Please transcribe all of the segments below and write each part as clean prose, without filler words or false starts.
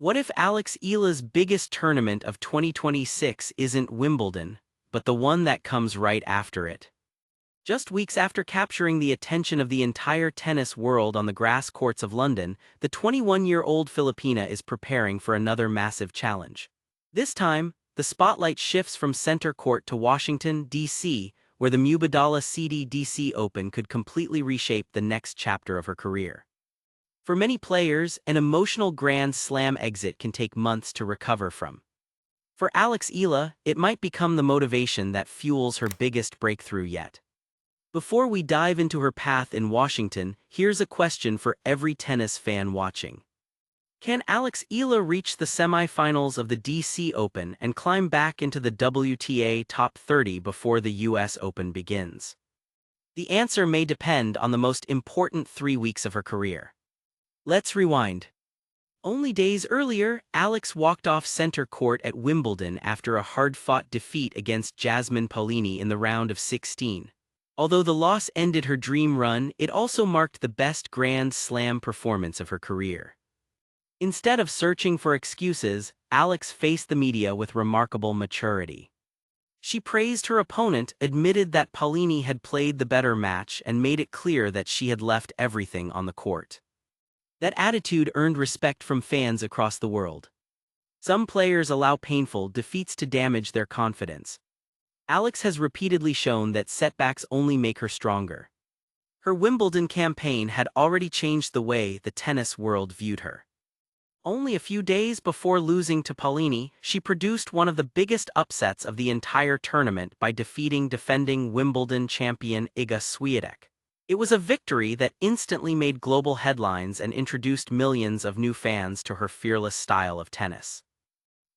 What if Alex Eala's biggest tournament of 2026 isn't Wimbledon, but the one that comes right after it? Just weeks after capturing the attention of the entire tennis world on the grass courts of London, the 21-year-old Filipina is preparing for another massive challenge. This time, the spotlight shifts from center court to Washington, D.C., where the Mubadala CDDC Open could completely reshape the next chapter of her career. For many players, an emotional Grand Slam exit can take months to recover from. For Alex Eala, it might become the motivation that fuels her biggest breakthrough yet. Before we dive into her path in Washington, here's a question for every tennis fan watching. Can Alex Eala reach the semifinals of the DC Open and climb back into the WTA top 30 before the US Open begins? The answer may depend on the most important 3 weeks of her career. Let's rewind. Only days earlier, Alex walked off center court at Wimbledon after a hard-fought defeat against Jasmine Paolini in the round of 16. Although the loss ended her dream run, it also marked the best Grand Slam performance of her career. Instead of searching for excuses, Alex faced the media with remarkable maturity. She praised her opponent, admitted that Paolini had played the better match, and made it clear that she had left everything on the court. That attitude earned respect from fans across the world. Some players allow painful defeats to damage their confidence. Alex has repeatedly shown that setbacks only make her stronger. Her Wimbledon campaign had already changed the way the tennis world viewed her. Only a few days before losing to Paolini, she produced one of the biggest upsets of the entire tournament by defeating defending Wimbledon champion Iga Swiatek. It was a victory that instantly made global headlines and introduced millions of new fans to her fearless style of tennis.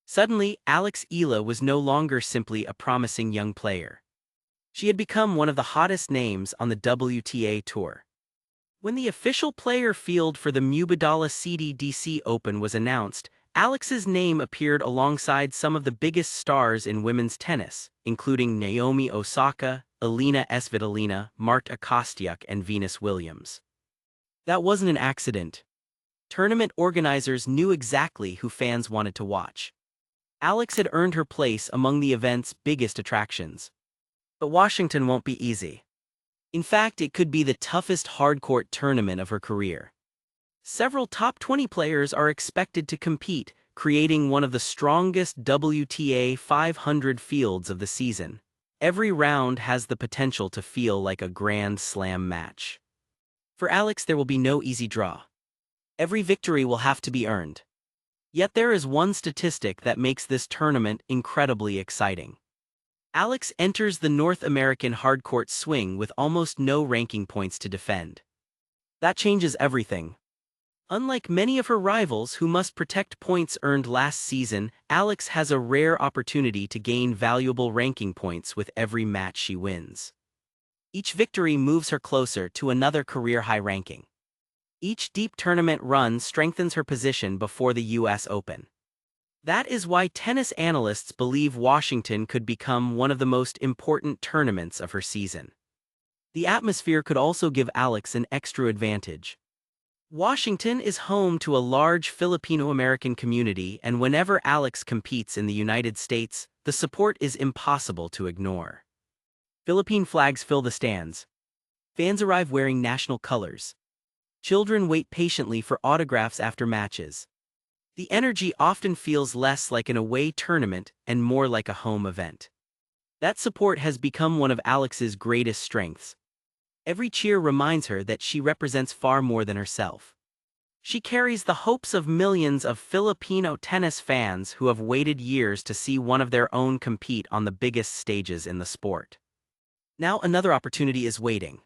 Suddenly, Alex Eala was no longer simply a promising young player. She had become one of the hottest names on the WTA Tour. When the official player field for the Mubadala CDDC Open was announced, Alex's name appeared alongside some of the biggest stars in women's tennis, including Naomi Osaka, Elina Svitolina, Marta Kostyuk, and Venus Williams. That wasn't an accident. Tournament organizers knew exactly who fans wanted to watch. Alex had earned her place among the event's biggest attractions. But Washington won't be easy. In fact, it could be the toughest hardcourt tournament of her career. Several top 20 players are expected to compete, creating one of the strongest WTA 500 fields of the season. Every round has the potential to feel like a Grand Slam match. For Alex, there will be no easy draw. Every victory will have to be earned. Yet there is one statistic that makes this tournament incredibly exciting. Alex enters the North American hardcourt swing with almost no ranking points to defend. That changes everything. Unlike many of her rivals who must protect points earned last season, Alex has a rare opportunity to gain valuable ranking points with every match she wins. Each victory moves her closer to another career-high ranking. Each deep tournament run strengthens her position before the US Open. That is why tennis analysts believe Washington could become one of the most important tournaments of her season. The atmosphere could also give Alex an extra advantage. Washington is home to a large Filipino-American community, and whenever Alex competes in the United States, the support is impossible to ignore. Philippine flags fill the stands. Fans arrive wearing national colors. Children wait patiently for autographs after matches. The energy often feels less like an away tournament and more like a home event. That support has become one of Alex's greatest strengths. Every cheer reminds her that she represents far more than herself. She carries the hopes of millions of Filipino tennis fans who have waited years to see one of their own compete on the biggest stages in the sport. Now another opportunity is waiting.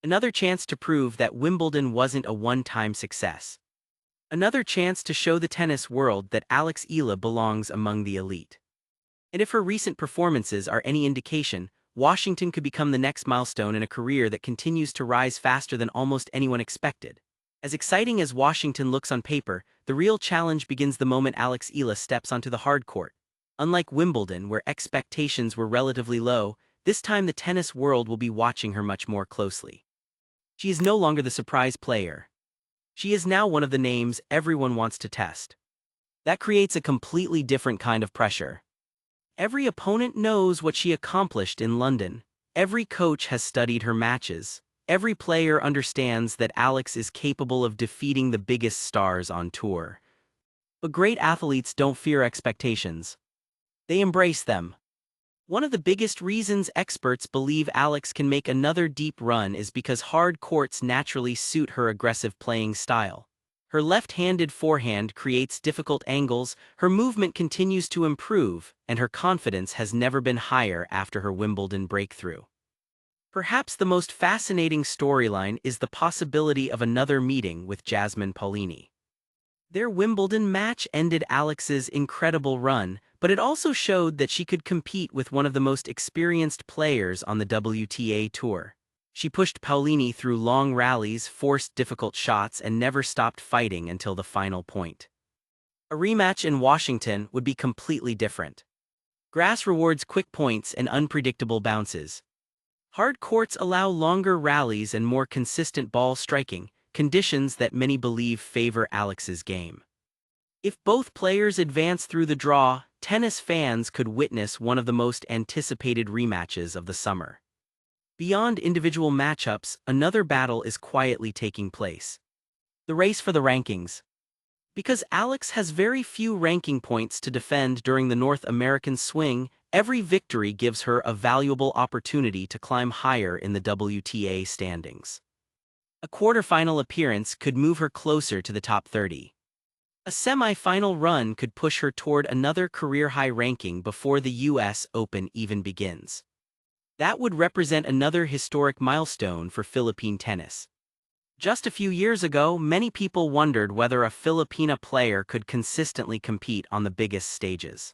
Another chance to prove that Wimbledon wasn't a one-time success. Another chance to show the tennis world that Alex Eala belongs among the elite. And if her recent performances are any indication, Washington could become the next milestone in a career that continues to rise faster than almost anyone expected. As exciting as Washington looks on paper, the real challenge begins the moment Alex Eala steps onto the hard court. Unlike Wimbledon, where expectations were relatively low, this time the tennis world will be watching her much more closely. She is no longer the surprise player. She is now one of the names everyone wants to test. That creates a completely different kind of pressure. Every opponent knows what she accomplished in London. Every coach has studied her matches. Every player understands that Alex is capable of defeating the biggest stars on tour. But great athletes don't fear expectations. They embrace them. One of the biggest reasons experts believe Alex can make another deep run is because hard courts naturally suit her aggressive playing style. Her left-handed forehand creates difficult angles, her movement continues to improve, and her confidence has never been higher after her Wimbledon breakthrough. Perhaps the most fascinating storyline is the possibility of another meeting with Jasmine Paolini. Their Wimbledon match ended Alex's incredible run, but it also showed that she could compete with one of the most experienced players on the WTA Tour. She pushed Paolini through long rallies, forced difficult shots, and never stopped fighting until the final point. A rematch in Washington would be completely different. Grass rewards quick points and unpredictable bounces. Hard courts allow longer rallies and more consistent ball striking, conditions that many believe favor Alex's game. If both players advance through the draw, tennis fans could witness one of the most anticipated rematches of the summer. Beyond individual matchups, another battle is quietly taking place. The race for the rankings. Because Alex has very few ranking points to defend during the North American swing, every victory gives her a valuable opportunity to climb higher in the WTA standings. A quarterfinal appearance could move her closer to the top 30. A semi-final run could push her toward another career-high ranking before the US Open even begins. That would represent another historic milestone for Philippine tennis. Just a few years ago, many people wondered whether a Filipina player could consistently compete on the biggest stages.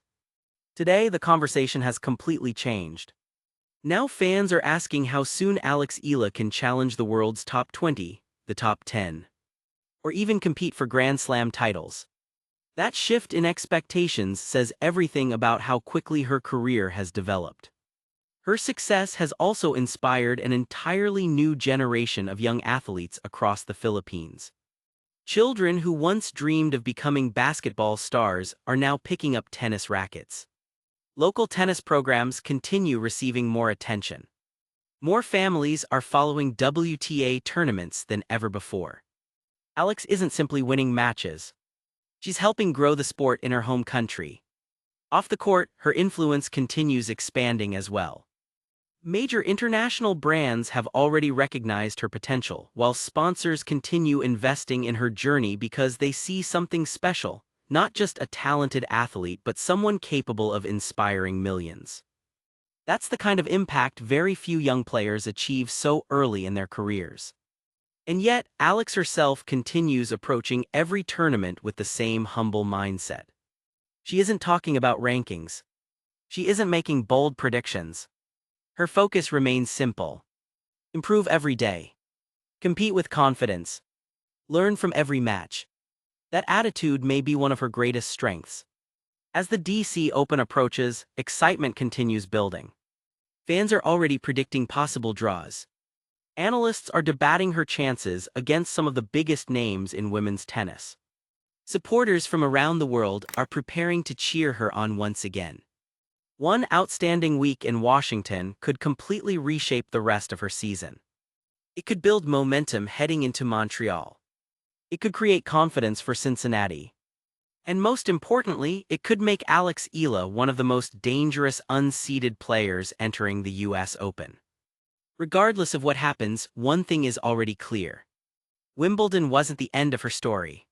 Today, the conversation has completely changed. Now fans are asking how soon Alex Eala can challenge the world's top 20, the top 10, or even compete for Grand Slam titles. That shift in expectations says everything about how quickly her career has developed. Her success has also inspired an entirely new generation of young athletes across the Philippines. Children who once dreamed of becoming basketball stars are now picking up tennis rackets. Local tennis programs continue receiving more attention. More families are following WTA tournaments than ever before. Alex isn't simply winning matches. She's helping grow the sport in her home country. Off the court, her influence continues expanding as well. Major international brands have already recognized her potential, while sponsors continue investing in her journey because they see something special, not just a talented athlete but someone capable of inspiring millions. That's the kind of impact very few young players achieve so early in their careers. And yet, Alex herself continues approaching every tournament with the same humble mindset. She isn't talking about rankings. She isn't making bold predictions. Her focus remains simple. Improve every day. Compete with confidence. Learn from every match. That attitude may be one of her greatest strengths. As the DC Open approaches, excitement continues building. Fans are already predicting possible draws. Analysts are debating her chances against some of the biggest names in women's tennis. Supporters from around the world are preparing to cheer her on once again. One outstanding week in Washington could completely reshape the rest of her season. It could build momentum heading into Montreal. It could create confidence for Cincinnati. And most importantly, it could make Alex Eala one of the most dangerous unseeded players entering the US Open. Regardless of what happens, one thing is already clear. Wimbledon wasn't the end of her story.